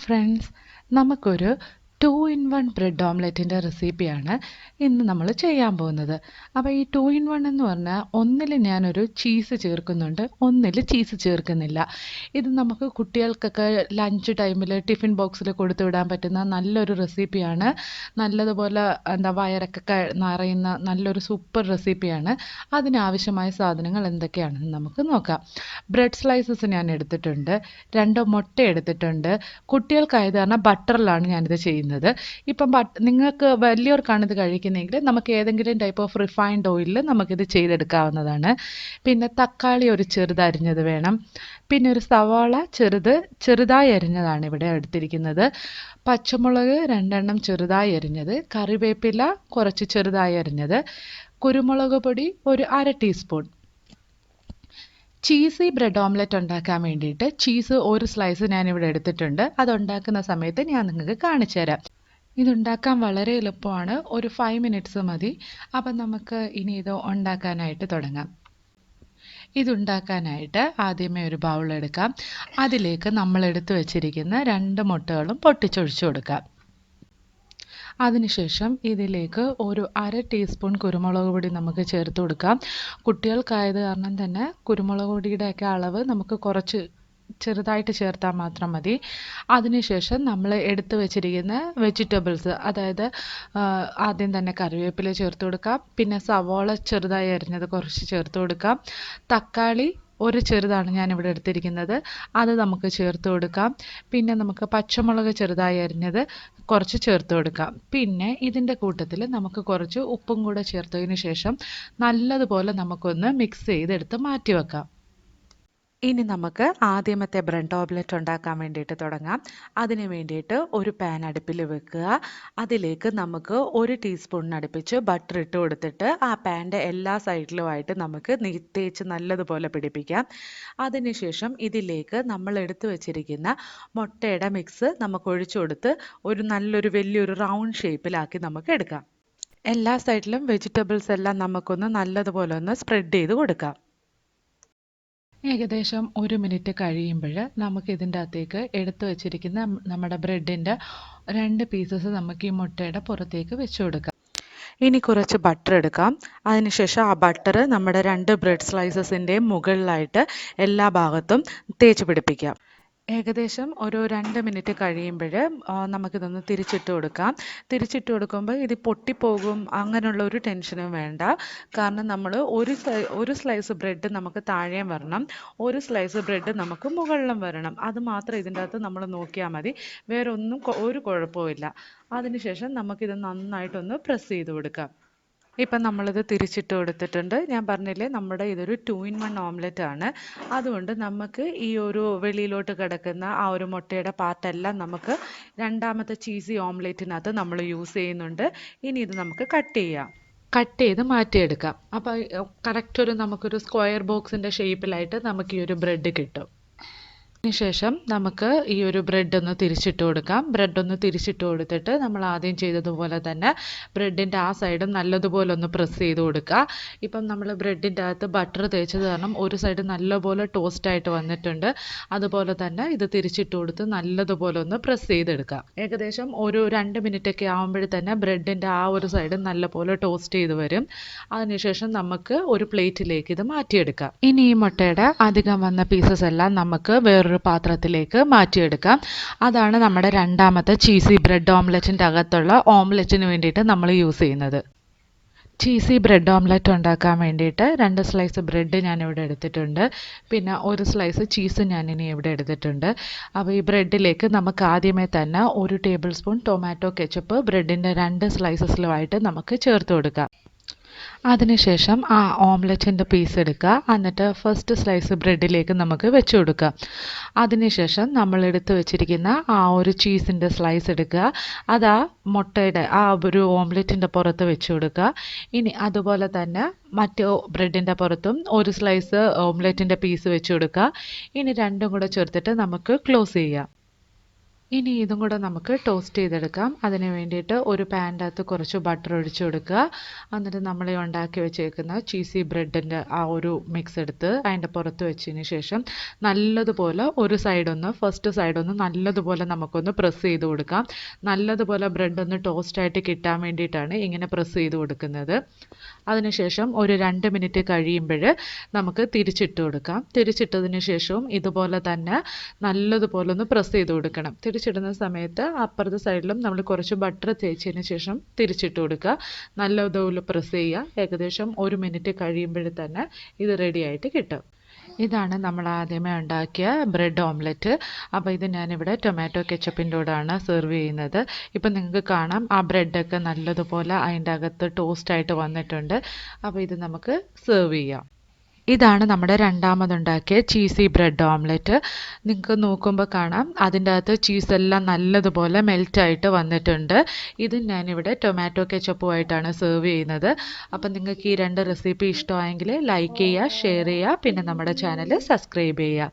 Friends, നമുക്കൊരു 2-in-1 bread ഓംലെറ്റിൻ്റെ റെസിപ്പിയാണ് ഇന്ന് നമ്മൾ ചെയ്യാൻ പോകുന്നത്. അപ്പോൾ ഈ 2-in-1 എന്ന് പറഞ്ഞാൽ ഒന്നിൽ ഞാനൊരു ചീസ് ചേർക്കുന്നുണ്ട്, ഒന്നിൽ ചീസ് ചേർക്കുന്നില്ല. ഇത് നമുക്ക് കുട്ടികൾക്കൊക്കെ ലഞ്ച് ടൈമിൽ ടിഫിൻ ബോക്സിൽ കൊടുത്തു വിടാൻ പറ്റുന്ന നല്ലൊരു റെസിപ്പിയാണ്. നല്ലതുപോലെ വയറൊക്കെ നിറയുന്ന നല്ലൊരു സൂപ്പർ റെസിപ്പിയാണ്. അതിനാവശ്യമായ സാധനങ്ങൾ എന്തൊക്കെയാണെന്ന് നമുക്ക് നോക്കാം. ബ്രെഡ് സ്ലൈസസ് ഞാൻ എടുത്തിട്ടുണ്ട്, 2 മുട്ട എടുത്തിട്ടുണ്ട്. കുട്ടികൾക്കായത് കാരണം ബട്ടറിലാണ് ഞാനിത് ചെയ്യുന്നത്. ഇപ്പം നിങ്ങൾക്ക് വലിയവർക്കാണ് ഇത് കഴിക്കുന്നതെങ്കിൽ നമുക്ക് ഏതെങ്കിലും ടൈപ്പ് ഓഫ് റിഫൈൻഡ് ഓയിലിൽ നമുക്കിത് ചെയ്തെടുക്കാവുന്നതാണ്. പിന്നെ തക്കാളി ഒരു ചെറുതരിഞ്ഞത് വേണം. പിന്നെ ഒരു സവാള ചെറുതായി അരിഞ്ഞതാണ് ഇവിടെ എടുത്തിരിക്കുന്നത്. പച്ചമുളക് 2 എണ്ണം ചെറുതായി അരിഞ്ഞത്, കറിവേപ്പില കുറച്ച് ചെറുതായി അരിഞ്ഞത്, കുരുമുളക് പൊടി ഒരു 1/2 ടീസ്പൂൺ. ചീസി ബ്രെഡ് ഓംലെറ്റ് ഉണ്ടാക്കാൻ വേണ്ടിയിട്ട് ചീസ് ഒരു സ്ലൈസ് ഞാനിവിടെ എടുത്തിട്ടുണ്ട്. അതുണ്ടാക്കുന്ന സമയത്ത് ഞാൻ നിങ്ങൾക്ക് കാണിച്ചു തരാം. ഇതുണ്ടാക്കാൻ വളരെ എളുപ്പമാണ്, ഒരു 5 മിനിറ്റ്സ് മതി. അപ്പം നമുക്ക് ഇനി ഇത് ഉണ്ടാക്കാനായിട്ട് തുടങ്ങാം. ഇതുണ്ടാക്കാനായിട്ട് ആദ്യമേ ഒരു ബൗൾ എടുക്കാം. അതിലേക്ക് നമ്മൾ എടുത്തു വച്ചിരിക്കുന്ന 2 മുട്ടകളും പൊട്ടിച്ചൊഴിച്ചു കൊടുക്കാം. അതിനുശേഷം ഇതിലേക്ക് ഒരു 1/2 ടീസ്പൂൺ കുരുമുളക് പൊടി നമുക്ക് ചേർത്ത് കൊടുക്കാം. കുട്ടികൾക്കായത് കാരണം തന്നെ കുരുമുളക് പൊടിയുടെയൊക്കെ അളവ് നമുക്ക് കുറച്ച് ചെറുതായിട്ട് ചേർത്താൽ മാത്രം മതി. അതിനുശേഷം നമ്മൾ എടുത്തു വെച്ചിരിക്കുന്ന വെജിറ്റബിൾസ്, അതായത് ആദ്യം തന്നെ കറിവേപ്പില ചേർത്ത് കൊടുക്കാം. പിന്നെ സവാള ചെറുതായി അരിഞ്ഞത് കുറച്ച് ചേർത്ത് കൊടുക്കാം. തക്കാളി ഒരു ചെറുതാണ് ഞാനിവിടെ എടുത്തിരിക്കുന്നത്, അത് നമുക്ക് ചേർത്ത് കൊടുക്കാം. പിന്നെ നമുക്ക് പച്ചമുളക് ചെറുതായി അരിഞ്ഞത് കുറച്ച് ചേർത്ത് കൊടുക്കാം. പിന്നെ ഇതിൻ്റെ കൂട്ടത്തിൽ നമുക്ക് കുറച്ച് ഉപ്പും കൂടെ ചേർത്തതിന് ശേഷം നല്ലതുപോലെ നമുക്കൊന്ന് മിക്സ് ചെയ്തെടുത്ത് മാറ്റി വെക്കാം. ഇനി നമുക്ക് ആദ്യമത്തെ ബ്രെഡ് ഓംലെറ്റ് ഉണ്ടാക്കാൻ വേണ്ടിയിട്ട് തുടങ്ങാം. അതിന് വേണ്ടിയിട്ട് ഒരു പാൻ അടുപ്പിൽ വെക്കുക. അതിലേക്ക് നമുക്ക് 1 ടീസ്പൂണിന് അടുപ്പിച്ച് ബട്ടർ ഇട്ട് കൊടുത്തിട്ട് ആ പാൻ്റെ എല്ലാ സൈഡിലുമായിട്ട് നമുക്ക് തേച്ച് നല്ലതുപോലെ പിടിപ്പിക്കാം. അതിനുശേഷം ഇതിലേക്ക് നമ്മൾ എടുത്തു വച്ചിരിക്കുന്ന മുട്ടയുടെ മിക്സ് നമുക്ക് ഒഴിച്ചു കൊടുത്ത് നല്ലൊരു വലിയൊരു റൗണ്ട് ഷേപ്പിലാക്കി നമുക്ക് എടുക്കാം. എല്ലാ സൈഡിലും വെജിറ്റബിൾസ് എല്ലാം നമുക്കൊന്ന് നല്ലതുപോലെ ഒന്ന് സ്പ്രെഡ് ചെയ്ത് കൊടുക്കാം. ഏകദേശം 1 മിനിറ്റ് കഴിയുമ്പോൾ നമുക്ക് ഇതിൻ്റെ അകത്തേക്ക് എടുത്തു വച്ചിരിക്കുന്ന നമ്മുടെ ബ്രെഡിൻ്റെ 2 പീസസ് നമുക്ക് ഈ മുട്ടയുടെ പുറത്തേക്ക് വെച്ച് കൊടുക്കാം. ഇനി കുറച്ച് ബട്ടർ എടുക്കാം. അതിനുശേഷം ആ ബട്ടർ നമ്മുടെ 2 ബ്രെഡ് സ്ലൈസസിൻ്റെയും മുകളിലായിട്ട് എല്ലാ ഭാഗത്തും തേച്ച് പിടിപ്പിക്കാം. ഏകദേശം ഒരു 2 മിനിറ്റ് കഴിയുമ്പോൾ നമുക്കിതൊന്ന് തിരിച്ചിട്ട് കൊടുക്കാം. തിരിച്ചിട്ട് കൊടുക്കുമ്പോൾ ഇത് പൊട്ടിപ്പോകും അങ്ങനെയുള്ള ഒരു ടെൻഷനും വേണ്ട. കാരണം നമ്മൾ ഒരു സ്ലൈസ് ബ്രെഡ് നമുക്ക് താഴെയും വരണം, ഒരു സ്ലൈസ് ബ്രെഡ് നമുക്ക് മുകളിലും വരണം. അത് മാത്രം ഇതിൻ്റെ അകത്ത് നമ്മൾ നോക്കിയാൽ മതി, വേറെ ഒന്നും ഒരു കുഴപ്പമില്ല. അതിനുശേഷം നമുക്കിത് നന്നായിട്ടൊന്ന് പ്രസ് ചെയ്ത് കൊടുക്കാം. ഇപ്പം നമ്മളിത് തിരിച്ചിട്ട് കൊടുത്തിട്ടുണ്ട്. ഞാൻ പറഞ്ഞില്ലേ, നമ്മുടെ ഇതൊരു 2-in-1 ഓംലെറ്റ് ആണ്. അതുകൊണ്ട് നമുക്ക് ഈ ഒരു വെളിയിലോട്ട് കിടക്കുന്ന ആ ഒരു മുട്ടയുടെ പാർട്ടെല്ലാം നമുക്ക് രണ്ടാമത്തെ ചീസി ഓംലെറ്റിനകത്ത് നമ്മൾ യൂസ് ചെയ്യുന്നുണ്ട്. ഇനി ഇത് നമുക്ക് കട്ട് ചെയ്ത് മാറ്റിയെടുക്കാം. അപ്പോൾ കറക്റ്റ് നമുക്കൊരു സ്ക്വയർ ബോക്സിൻ്റെ ഷേപ്പിലായിട്ട് നമുക്ക് ഈ ഒരു ബ്രെഡ് കിട്ടും. അതിനുശേഷം നമുക്ക് ഈ ഒരു ബ്രെഡ് ഒന്ന് തിരിച്ചിട്ട് കൊടുക്കാം. ബ്രെഡ് ഒന്ന് തിരിച്ചിട്ട് കൊടുത്തിട്ട് നമ്മൾ ആദ്യം ചെയ്തതുപോലെ തന്നെ ബ്രെഡിൻ്റെ ആ സൈഡും നല്ലതുപോലെ ഒന്ന് പ്രസ് ചെയ്ത് കൊടുക്കുക. ഇപ്പം നമ്മൾ ബ്രെഡിൻ്റെ അകത്ത് ബട്ടർ തേച്ചത് കാരണം ഒരു സൈഡ് നല്ലപോലെ ടോസ്റ്റായിട്ട് വന്നിട്ടുണ്ട്. അതുപോലെ തന്നെ ഇത് തിരിച്ചിട്ട് കൊടുത്ത് നല്ലതുപോലെ ഒന്ന് പ്രസ് ചെയ്തെടുക്കുക. ഏകദേശം ഒരു 2 മിനിറ്റൊക്കെ ആകുമ്പോൾ തന്നെ ബ്രെഡിൻ്റെ ആ ഒരു സൈഡ് നല്ലപോലെ ടോസ്റ്റ് ചെയ്ത് വരും. അതിനുശേഷം നമുക്ക് ഒരു പ്ലേറ്റിലേക്ക് ഇത് മാറ്റിയെടുക്കാം. ഇനി ഈ മുട്ടയുടെ അധികം വന്ന പീസസ് എല്ലാം നമുക്ക് വേറൊരു പാത്രത്തിലേക്ക് മാറ്റിയെടുക്കാം. അതാണ് നമ്മുടെ രണ്ടാമത്തെ ചീസി ബ്രെഡ് ഓംലെറ്റിൻ്റെ അകത്തുള്ള ഓംലെറ്റിന് വേണ്ടിയിട്ട് നമ്മൾ യൂസ് ചെയ്യുന്നത്. ചീസി ബ്രെഡ് ഓംലെറ്റ് ഉണ്ടാക്കാൻ വേണ്ടിയിട്ട് 2 സ്ലൈസ് ബ്രെഡ് ഞാനിവിടെ എടുത്തിട്ടുണ്ട്. പിന്നെ 1 സ്ലൈസ് ചീസ് ഞാനിനി ഇവിടെ എടുത്തിട്ടുണ്ട്. അപ്പോൾ ഈ ബ്രെഡിലേക്ക് നമുക്ക് ആദ്യമേ തന്നെ 1 ടേബിൾ സ്പൂൺ ടൊമാറ്റോ കെച്ചപ്പ് ബ്രെഡിൻ്റെ 2 സ്ലൈസസിലുമായിട്ട് നമുക്ക് ചേർത്ത് കൊടുക്കാം. അതിനുശേഷം ആ ഓംലെറ്റിൻ്റെ പീസ് എടുക്കുക. എന്നിട്ട് ഫസ്റ്റ് സ്ലൈസ് ബ്രെഡിലേക്ക് നമുക്ക് വെച്ച് കൊടുക്കുക. അതിനുശേഷം നമ്മൾ എടുത്ത് വെച്ചിരിക്കുന്ന ആ ഒരു ചീസിൻ്റെ സ്ലൈസ് എടുക്കുക. അത് ആ മുട്ടയുടെ ആ ഒരു ഓംലെറ്റിൻ്റെ പുറത്ത് വെച്ച് കൊടുക്കുക. ഇനി അതുപോലെ തന്നെ മറ്റ് ബ്രെഡിൻ്റെ പുറത്തും 1 സ്ലൈസ് ഓംലെറ്റിൻ്റെ പീസ് വെച്ച് കൊടുക്കുക. ഇനി രണ്ടും കൂടെ ചേർത്തിട്ട് നമുക്ക് ക്ലോസ് ചെയ്യാം. ഇനി ഇതും കൂടെ നമുക്ക് ടോസ്റ്റ് ചെയ്തെടുക്കാം. അതിന് വേണ്ടിയിട്ട് ഒരു പാനിൻ്റെ അകത്ത് കുറച്ച് ബട്ടർ ഒഴിച്ച് കൊടുക്കുക. എന്നിട്ട് നമ്മൾ ഈ ഉണ്ടാക്കി വെച്ചേക്കുന്ന ചീസി ബ്രെഡിൻ്റെ ആ ഒരു മിക്സ് എടുത്ത് അതിൻ്റെ പുറത്ത് വെച്ചതിന് ശേഷം നല്ലതുപോലെ ഒരു ഫസ്റ്റ് സൈഡൊന്ന് നല്ലതുപോലെ നമുക്കൊന്ന് പ്രസ് ചെയ്ത് കൊടുക്കാം. നല്ലതുപോലെ ബ്രെഡ് ഒന്ന് ടോസ്റ്റായിട്ട് കിട്ടാൻ വേണ്ടിയിട്ടാണ് ഇങ്ങനെ പ്രസ് ചെയ്ത് കൊടുക്കുന്നത്. അതിനുശേഷം ഒരു 2 മിനിറ്റ് കഴിയുമ്പോൾ നമുക്ക് തിരിച്ചിട്ട് കൊടുക്കാം. തിരിച്ചിട്ടതിന് ശേഷവും ഇതുപോലെ തന്നെ നല്ലതുപോലെ ഒന്ന് പ്രസ് ചെയ്ത് കൊടുക്കണം. തിരിച്ചിടുന്ന സമയത്ത് അപ്പുറത്തെ സൈഡിലും നമ്മൾ കുറച്ച് ബട്ടർ തേച്ചതിന് ശേഷം തിരിച്ചിട്ട് കൊടുക്കുക. നല്ലതുപോലെ പ്രസ് ചെയ്യുക. ഏകദേശം 1 മിനിറ്റ് കഴിയുമ്പോൾ തന്നെ ഇത് റെഡി ആയിട്ട് കിട്ടും. ഇതാണ് നമ്മൾ ആദ്യമേ ഉണ്ടാക്കിയ ബ്രെഡ് ഓംലെറ്റ്. അപ്പോൾ ഇത് ഞാനിവിടെ ടൊമാറ്റോ കെച്ചപ്പിൻ്റെ കൂടെയാണ് സെർവ് ചെയ്യുന്നത്. ഇപ്പം നിങ്ങൾക്ക് കാണാം ആ ബ്രെഡൊക്കെ നല്ലതുപോലെ അതിൻ്റെ അകത്ത് ടോസ്റ്റായിട്ട് വന്നിട്ടുണ്ട്. അപ്പോൾ ഇത് നമുക്ക് സെർവ് ചെയ്യാം. ഇതാണ് നമ്മുടെ രണ്ടാമതുണ്ടാക്കിയ ചീസി ബ്രെഡ് ഓംലെറ്റ്. നിങ്ങൾക്ക് നോക്കുമ്പോൾ കാണാം അതിൻ്റെ അകത്ത് ചീസെല്ലാം നല്ലതുപോലെ മെൽറ്റായിട്ട് വന്നിട്ടുണ്ട്. ഇത് ഞാനിവിടെ ടൊമാറ്റോ കെച്ചപ്പുമായിട്ടാണ് സെർവ് ചെയ്യുന്നത്. അപ്പം നിങ്ങൾക്ക് ഈ 2 റെസിപ്പി ഇഷ്ടമായെങ്കിൽ ലൈക്ക് ചെയ്യുക, ഷെയർ ചെയ്യുക, പിന്നെ നമ്മുടെ ചാനൽ സബ്സ്ക്രൈബ് ചെയ്യുക.